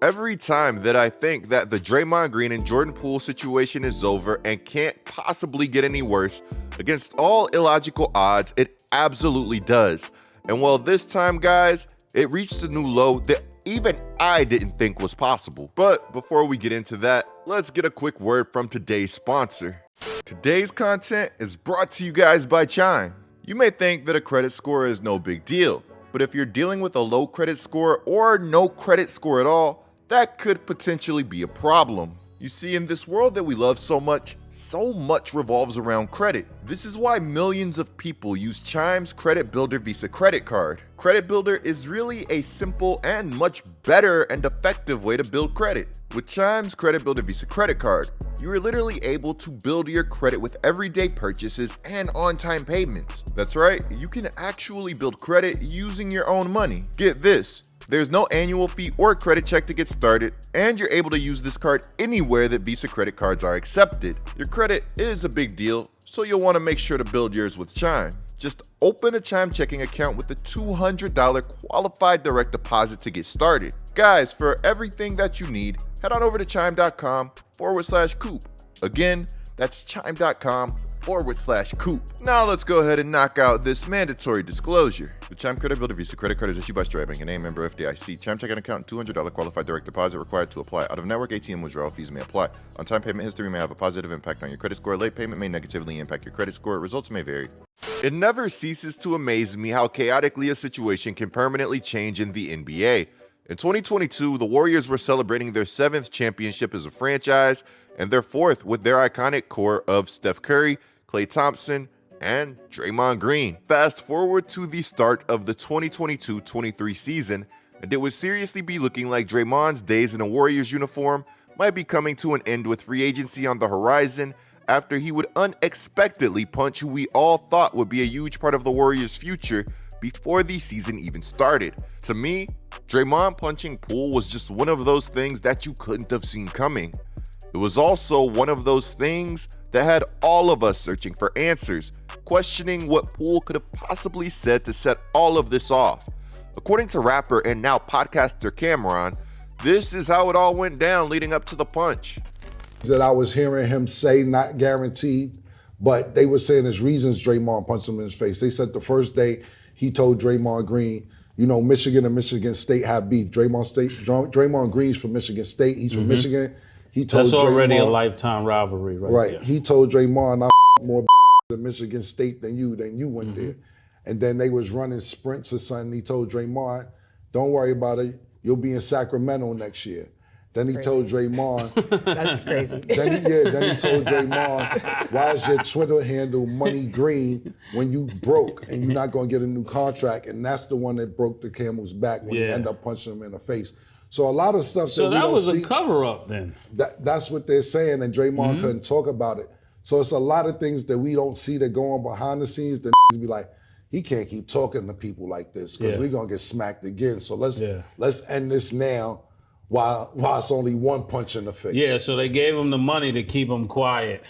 Every time that I think that the Draymond Green and Jordan Poole situation is over and can't possibly get any worse, against all illogical odds, it absolutely does. And well, this time, guys, it reached a new low that even I didn't think was possible. But before we get into that, let's get a quick word from today's sponsor. Today's content is brought to you guys by Chime. You may think that a credit score is no big deal, but if you're dealing with a low credit score or no credit score at all, that could potentially be a problem. You see, in this world that we love so much revolves around credit. This is why millions of people use Chime's Credit Builder Visa credit card. Credit Builder is really a simple and much better and effective way to build credit. With Chime's Credit Builder Visa credit card, you are literally able to build your credit with everyday purchases and on-time payments. That's right, you can actually build credit using your own money. Get this. There's no annual fee or credit check to get started, and you're able to use this card anywhere that Visa credit cards are accepted. Your credit is a big deal, so you'll want to make sure to build yours with Chime. Just open a Chime checking account with a $200 qualified direct deposit to get started. Guys, for everything that you need, head on over to chime.com/coop. Again, that's chime.com/coop. Now let's go ahead and knock out this mandatory disclosure. The Chime Credit Builder Visa credit card is issued by Stripe Bank, a name member FDIC. Chime checking account, $200 qualified direct deposit required to apply. Out-of-network ATM withdrawal fees may apply. On-time payment history may have a positive impact on your credit score. Late payment may negatively impact your credit score. Results may vary. It never ceases to amaze me how chaotically a situation can permanently change in the NBA. In 2022, the Warriors were celebrating their 7th championship as a franchise, and their 4th with their iconic core of Steph Curry, Klay Thompson, and Draymond Green. Fast forward to the start of the 2022-23 season, and it would seriously be looking like Draymond's days in a Warriors uniform might be coming to an end with free agency on the horizon after he would unexpectedly punch who we all thought would be a huge part of the Warriors' future before the season even started. To me, Draymond punching Poole was just one of those things that you couldn't have seen coming. It was also one of those things that had all of us searching for answers, questioning what Poole could have possibly said to set all of this off. According to rapper and now podcaster Cameron, this is how it all went down leading up to the punch. That I was hearing him say, not guaranteed, but they were saying his reasons Draymond punched him in his face. They said the first day he told Draymond Green, you know, Michigan and Michigan State have beef. Draymond Green's from Michigan State. He's from Michigan. He told That's already Draymond, a lifetime rivalry, right there. He told Draymond, I more in Michigan State than you went there. And then they was running sprints or something. He told Draymond, don't worry about it. You'll be in Sacramento next year. Then he told Draymond. That's crazy. Then he told Draymond, why is your Twitter handle Money Green when you broke and you're not going to get a new contract? And that's the one that broke the camel's back when he ended up punching him in the face. So a lot of stuff So that was a cover-up then. That's what they're saying, and Draymond couldn't talk about it. So it's a lot of things that we don't see that go on behind the scenes that be like, he can't keep talking to people like this because we're going to get smacked again. So let's end this now while it's only one punch in the face. Yeah, so they gave him the money to keep him quiet.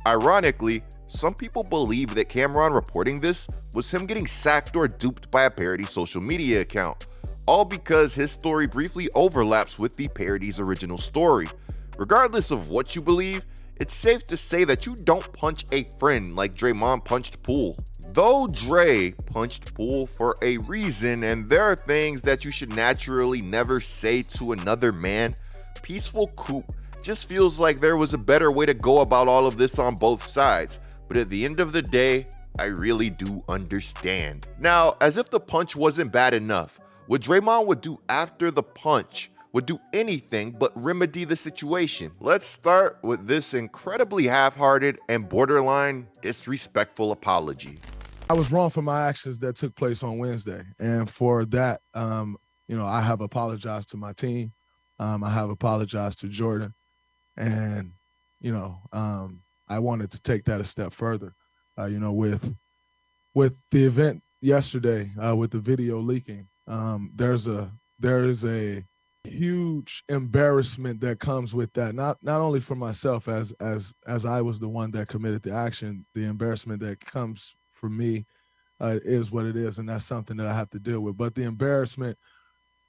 Ironically, some people believe that Cameron reporting this was him getting sacked or duped by a parody social media account, all because his story briefly overlaps with the parody's original story. Regardless of what you believe, it's safe to say that you don't punch a friend like Draymond punched Poole. Though Dre punched Poole for a reason, and there are things that you should naturally never say to another man, Peaceful Coop just feels like there was a better way to go about all of this on both sides. But at the end of the day, I really do understand. Now, as if the punch wasn't bad enough, what Draymond would do after the punch would do anything but remedy the situation. Let's start with this incredibly half-hearted and borderline disrespectful apology. I was wrong for my actions that took place on Wednesday. And for that, I have apologized to my team. I have apologized to Jordan. And, I wanted to take that a step further, with the event yesterday, with the video leaking. There is a huge embarrassment that comes with that. Not only for myself as I was the one that committed the action, the embarrassment that comes for me is what it is, and that's something that I have to deal with. But the embarrassment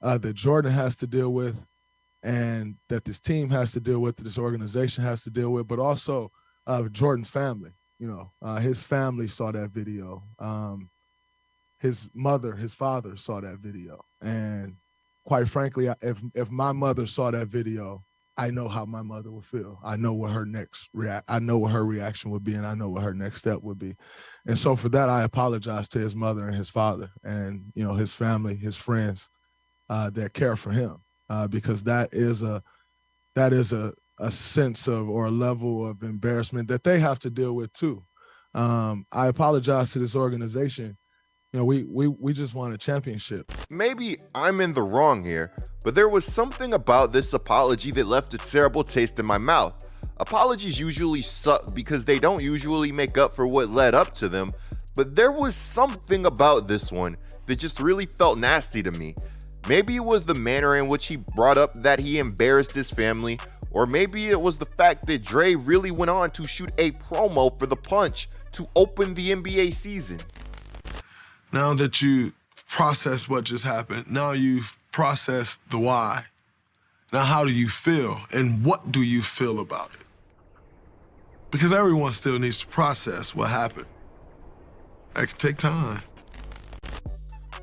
that Jordan has to deal with, and that this team has to deal with, that this organization has to deal with, but also Jordan's family. His family saw that video. His mother, his father saw that video. And quite frankly, if my mother saw that video, I know how my mother would feel. I know what her reaction would be, and I know what her next step would be. And so for that, I apologize to his mother and his father and, his family, his friends that care for him, because that is a sense of, or a level of embarrassment that they have to deal with too. I apologize to this organization. We just won a championship. Maybe I'm in the wrong here, but there was something about this apology that left a terrible taste in my mouth. Apologies usually suck because they don't usually make up for what led up to them, but there was something about this one that just really felt nasty to me. Maybe it was the manner in which he brought up that he embarrassed his family, or maybe it was the fact that Dre really went on to shoot a promo for the Punch to open the NBA season. Now that you processed what just happened, now you've processed the why. Now how do you feel, and what do you feel about it? Because everyone still needs to process what happened. That could take time.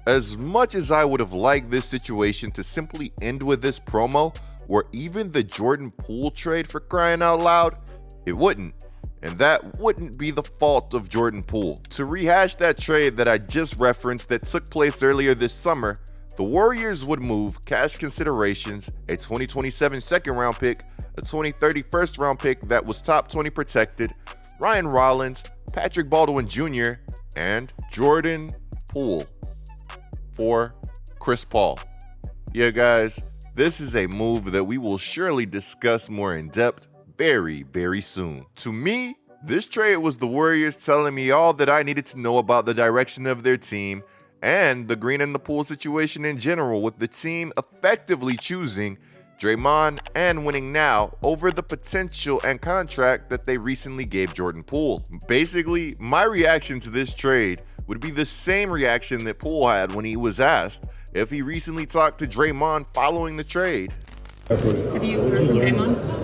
As much as I would have liked this situation to simply end with this promo, or even the Jordan Poole trade, for crying out loud, it wouldn't. And that wouldn't be the fault of Jordan Poole. To rehash that trade that I just referenced that took place earlier this summer, the Warriors would move cash considerations, a 2027 second round pick, a 2030 first round pick that was top 20 protected, Ryan Rollins, Patrick Baldwin Jr., and Jordan Poole for Chris Paul. Yeah, guys, this is a move that we will surely discuss more in depth very, very soon. To me, this trade was the Warriors telling me all that I needed to know about the direction of their team and the Green and the Poole situation in general, with the team effectively choosing Draymond and winning now over the potential and contract that they recently gave Jordan Poole. Basically, my reaction to this trade would be the same reaction that Poole had when he was asked if he recently talked to Draymond following the trade. Have you heard from Draymond?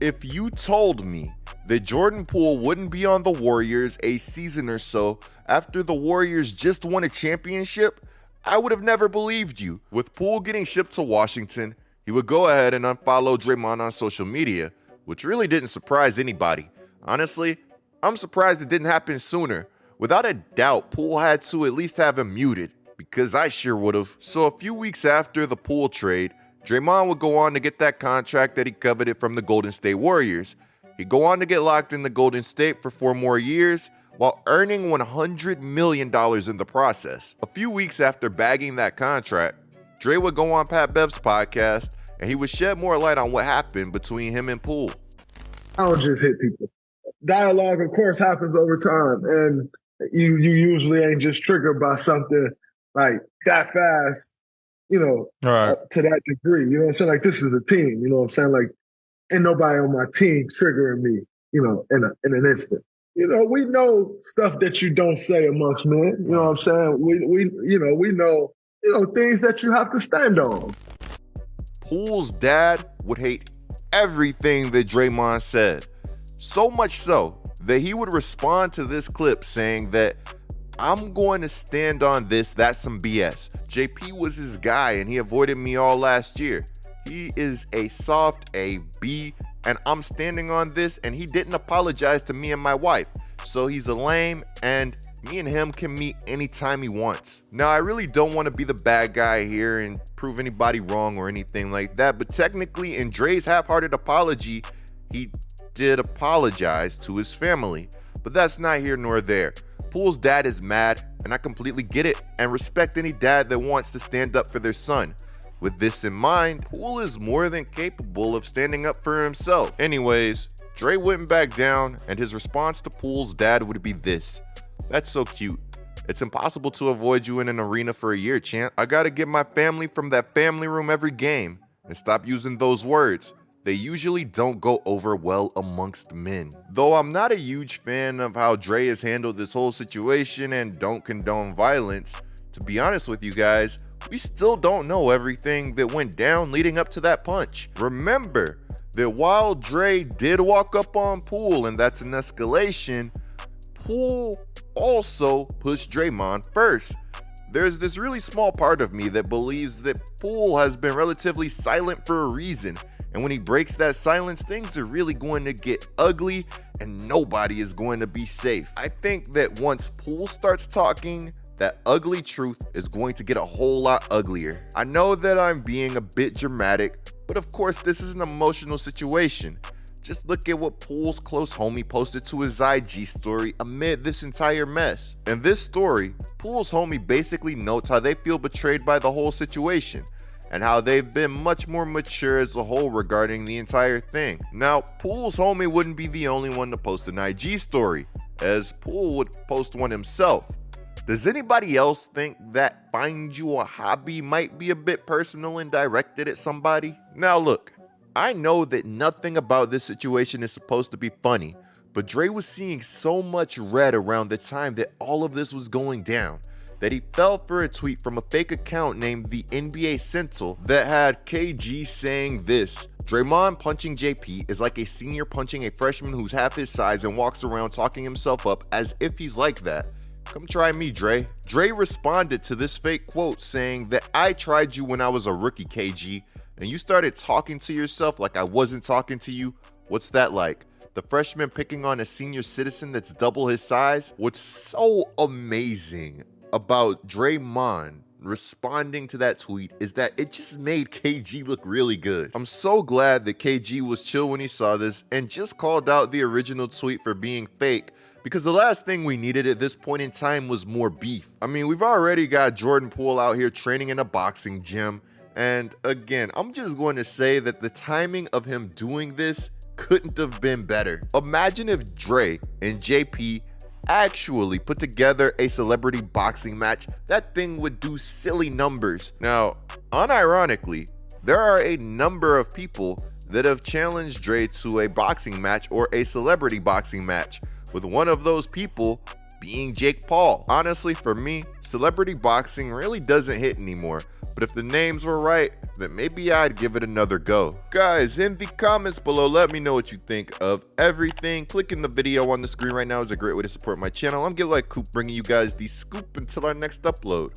If you told me that Jordan Poole wouldn't be on the Warriors a season or so after the Warriors just won a championship, I would have never believed you. With Poole getting shipped to Washington, he would go ahead and unfollow Draymond on social media, which really didn't surprise anybody. Honestly, I'm surprised it didn't happen sooner. Without a doubt, Poole had to at least have him muted, because I sure would have. So a few weeks after the Poole trade, Draymond would go on to get that contract that he coveted from the Golden State Warriors. He'd go on to get locked in the Golden State for 4 more years while earning $100 million in the process. A few weeks after bagging that contract, Dre would go on Pat Bev's podcast and he would shed more light on what happened between him and Poole. I don't just hit people. Dialogue, of course, happens over time, and you usually ain't just triggered by something like that fast, to that degree. You know what I'm saying? Like, this is a team. You know what I'm saying? Like, ain't nobody on my team triggering me, in an instant. We know stuff that you don't say amongst men. You know what I'm saying? We know things that you have to stand on. Poole's dad would hate everything that Draymond said. So much so that he would respond to this clip saying that, "I'm going to stand on this, that's some BS. JP was his guy and he avoided me all last year. He is a soft A, B, and I'm standing on this, and he didn't apologize to me and my wife. So he's a lame, and me and him can meet anytime he wants." Now, I really don't want to be the bad guy here and prove anybody wrong or anything like that, but technically in Dre's half-hearted apology, he did apologize to his family. But that's not here nor there. Poole's dad is mad, and I completely get it and respect any dad that wants to stand up for their son. With this in mind, Poole is more than capable of standing up for himself. Anyways, Dre wouldn't back down, and his response to Poole's dad would be this: "That's so cute. It's impossible to avoid you in an arena for a year, champ. I gotta get my family from that family room every game. And stop using those words. They usually don't go over well amongst men." Though I'm not a huge fan of how Dre has handled this whole situation and don't condone violence, to be honest with you guys, we still don't know everything that went down leading up to that punch. Remember that while Dre did walk up on Poole, and that's an escalation, Poole also pushed Draymond first. There's this really small part of me that believes that Poole has been relatively silent for a reason, and when he breaks that silence, things are really going to get ugly and nobody is going to be safe. I think that once Poole starts talking, that ugly truth is going to get a whole lot uglier. I know that I'm being a bit dramatic, but of course this is an emotional situation. Just look at what Poole's close homie posted to his IG story amid this entire mess. In this story, Poole's homie basically notes how they feel betrayed by the whole situation, and how they've been much more mature as a whole regarding the entire thing. Now, Poole's homie wouldn't be the only one to post an IG story, as Poole would post one himself. Does anybody else think that Find You a Hobby might be a bit personal and directed at somebody? Now look, I know that nothing about this situation is supposed to be funny, but Dre was seeing so much red around the time that all of this was going down that he fell for a tweet from a fake account named the NBA Central that had KG saying this: Draymond punching JP is like a senior punching a freshman who's half his size and walks around talking himself up as if he's like that. Come try me, Dre. Dre responded to this fake quote saying that I tried you when I was a rookie, KG, and you started talking to yourself like I wasn't talking to you. What's that like? The freshman picking on a senior citizen that's double his size? What's so amazing about Draymond responding to that tweet is that it just made KG look really good. I'm so glad that KG was chill when he saw this and just called out the original tweet for being fake, because the last thing we needed at this point in time was more beef. I mean, we've already got Jordan Poole out here training in a boxing gym, and again, I'm just going to say that the timing of him doing this couldn't have been better. Imagine if Dre and JP actually put together a celebrity boxing match. That thing would do silly numbers. Now, unironically, there are a number of people that have challenged Dre to a boxing match or a celebrity boxing match, with one of those people being Jake Paul. Honestly, for me, celebrity boxing really doesn't hit anymore, but if the names were right, then maybe I'd give it another go. Guys, in the comments below, let me know what you think of everything. Clicking the video on the screen right now is a great way to support my channel. I'm GetLikeCoop, bringing you guys the scoop until our next upload.